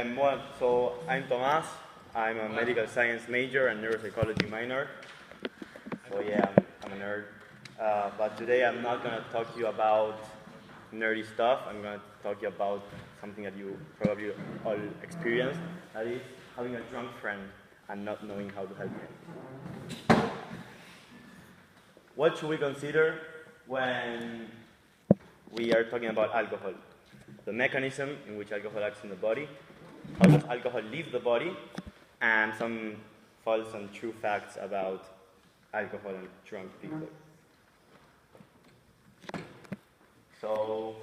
So I'm Tomás. I'm a medical science major and neuropsychology minor. So yeah, I'm a nerd. But today I'm not going to talk to you about nerdy stuff. I'm going to talk to you about something that you probably all experienced. That is having a drunk friend and not knowing how to help him. What should we consider when we are talking about alcohol? The mechanism in which alcohol acts in the body, how does alcohol leave the body, and some false and true facts about alcohol and drunk people. So,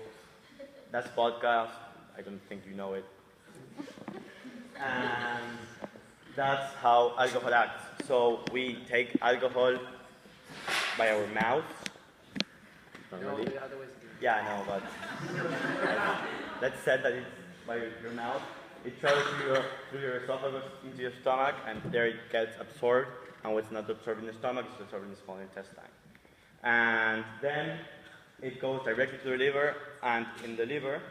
that's podcast. I don't think you know it. And that's how alcohol acts. So, we take alcohol by our mouth. Normally. Yeah, I know, but let's say that it's by your mouth. It travels through your esophagus into your stomach, and there it gets absorbed. And what's not absorbed in the stomach is absorbed in the small intestine. And then it goes directly to the liver, and in the liver,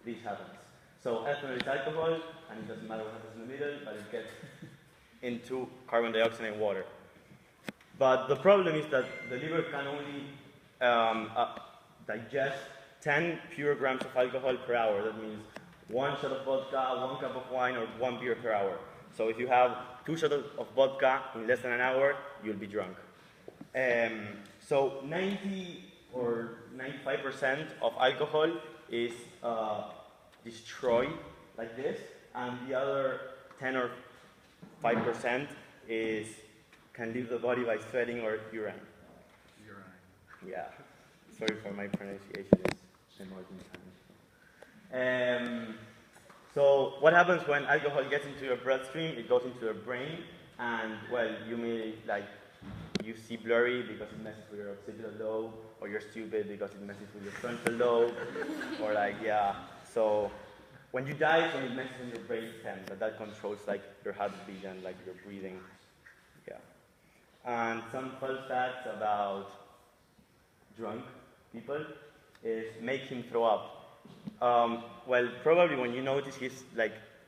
this happens. So ethanol is alcohol, and it doesn't matter what happens in the middle, but it gets into carbon dioxide and water. But the problem is that the liver can only digest 10 pure grams of alcohol per hour. That means 1 shot of vodka, 1 cup of wine, or 1 beer per hour. So if you have 2 shots of vodka in less than an hour, you'll be drunk. So 90 or 95% of alcohol is destroyed like this, and the other 10 or 5% can leave the body by sweating or urine. Yeah. Sorry for my pronunciation. So what happens when alcohol gets into your bloodstream? It goes into your brain, and well, you see blurry because it messes with your occipital lobe, or you're stupid because it messes with your frontal lobe, or So when you die, when it messes in your brain stem, that controls your heartbeat and your breathing. Yeah. And some fun facts about drunk people is make him throw up. Well, probably when you notice he's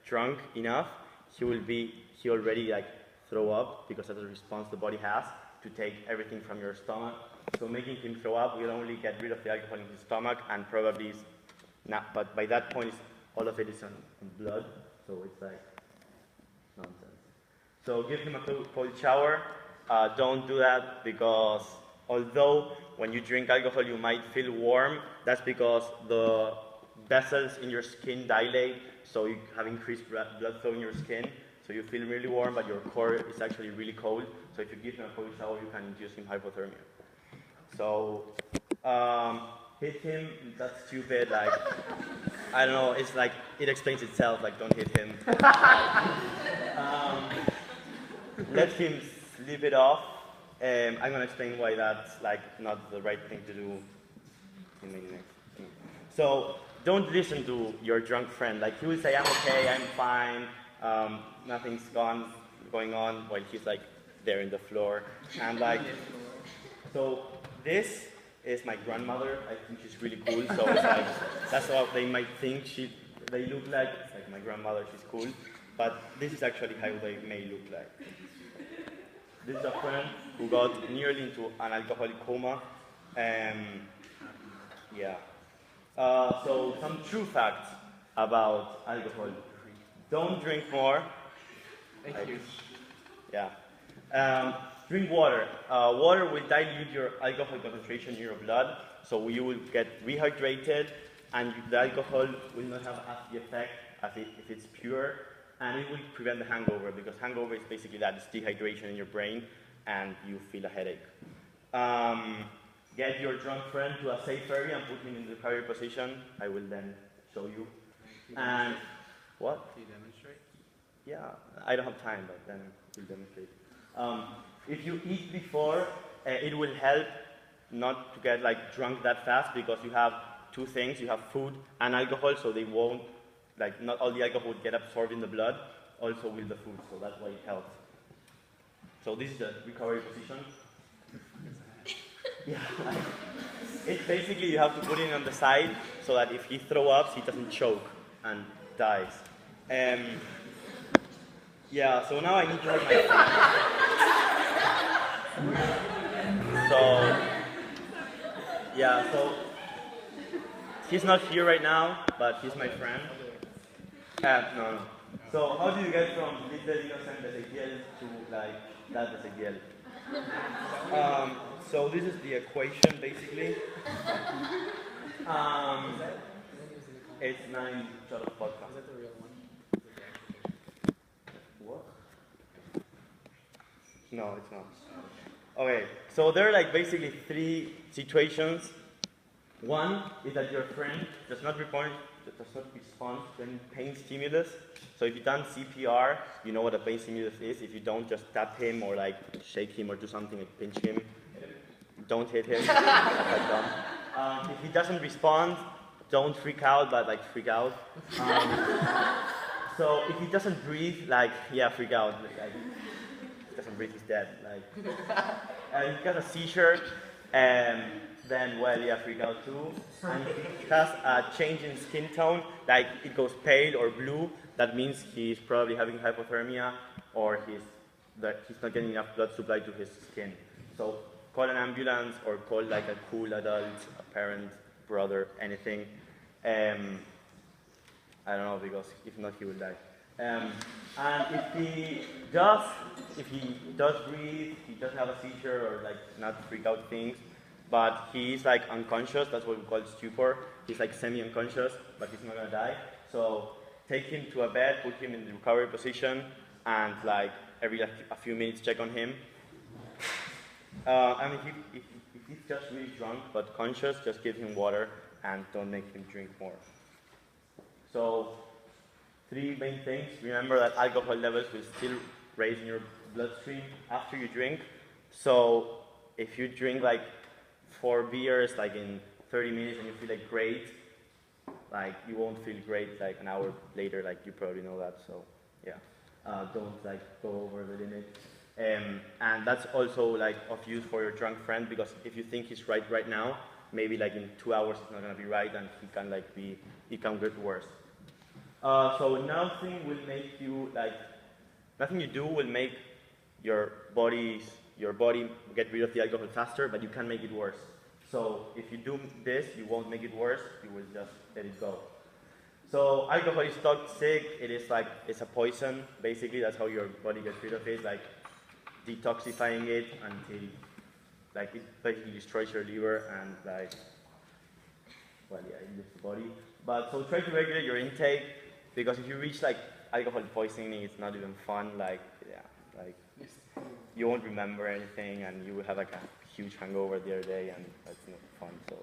drunk enough, he already throw up, because that's a response the body has to take everything from your stomach. So making him throw up will only get rid of the alcohol in his stomach, and probably is not. But by that point, all of it is on blood, so it's nonsense. So give him a cold shower. Don't do that, because although when you drink alcohol you might feel warm, that's because the vessels in your skin dilate, so you have increased blood flow in your skin, so you feel really warm, but your core is actually really cold. So if you give him a cold shower, you can induce him hypothermia. So hit him, that's stupid, I don't know, it's it explains itself, don't hit him. Let him sleep it off. I'm going to explain why that's not the right thing to do in the next thing. So don't listen to your drunk friend. He will say, I'm okay, I'm fine, nothing's going on, while he's there in the floor. And so this is my grandmother. I think she's really cool. So it's that's what they might think they look like. It's my grandmother, she's cool. But this is actually how they may look like. This is a friend who got nearly into an alcoholic coma. Yeah. So some true facts about alcohol. Don't drink more. Thank you. Yeah. Drink water. Water will dilute your alcohol concentration in your blood, so you will get rehydrated, and the alcohol will not have as the effect as if it's pure. And it will prevent the hangover, because hangover is basically that, it's dehydration in your brain, and you feel a headache. Get your drunk friend to a safe area and put him in the carrier position. I will then show you. And what? Can you demonstrate? Yeah, I don't have time, but then we'll demonstrate. If you eat before, it will help not to get drunk that fast, because you have two things. You have food and alcohol, so they won't. Not all the alcohol would get absorbed in the blood, also with the food, so that's why it helps. So this is the recovery position. Yeah, it's basically you have to put it on the side, so that if he throws up, he doesn't choke and dies. Yeah, so now I need to help my friend. So, yeah, so he's not here right now, but he's my friend. No. So how do you get from little innocent Ezequiel to like that Ezequiel? So this is the equation basically. It's 9 shot of vodka. Is that the real one? What? No, it's not. Okay, so there are like basically 3 situations. One is that your friend does not respond to any pain stimulus. So if you've done CPR, you know what a pain stimulus is. If you don't, just tap him or like shake him or do something like pinch him. Don't hit him. That's like dumb. If he doesn't respond, don't freak out, but like freak out. So if he doesn't breathe, like yeah, freak out. Like, if he doesn't breathe, he's dead. Like, if he has a seizure, then well, yeah, freak out too. And if he has a change in skin tone, like it goes pale or blue, that means he's probably having hypothermia or he's not getting enough blood supply to his skin. So call an ambulance or call like a cool adult, a parent, brother, anything. I don't know, because if not, he will die. And if he does breathe, he doesn't have a seizure or like not freak out things, but he's like unconscious. That's what we call stupor. He's like semi-unconscious, but he's not gonna die. So take him to a bed, put him in the recovery position, and like every a few minutes check on him. I mean, if he's just really drunk but conscious, just give him water and don't make him drink more. So 3 main things. Remember that alcohol levels will still raise in your bloodstream after you drink. So if you drink like 4 beers like in 30 minutes and you feel like great, like you won't feel great like an hour later, like you probably know that. So yeah, don't like go over the limit. And that's also like of use for your drunk friend, because if you think he's right now, maybe like in 2 hours it's not gonna be right, and he can get worse. So nothing you do will make your body get rid of the alcohol faster, but you can make it worse. So if you do this, you won't make it worse, you will just let it go. So alcohol is toxic, it's a poison, basically. That's how your body gets rid of it, like detoxifying it until like it basically destroys your liver and like, well, yeah, it leaves the body. But so try to regulate your intake, because if you reach like alcohol poisoning, it's not even fun. Like, yeah, like you won't remember anything, and you will have like a huge hangover the other day, and that's not fun. So,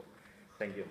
thank you.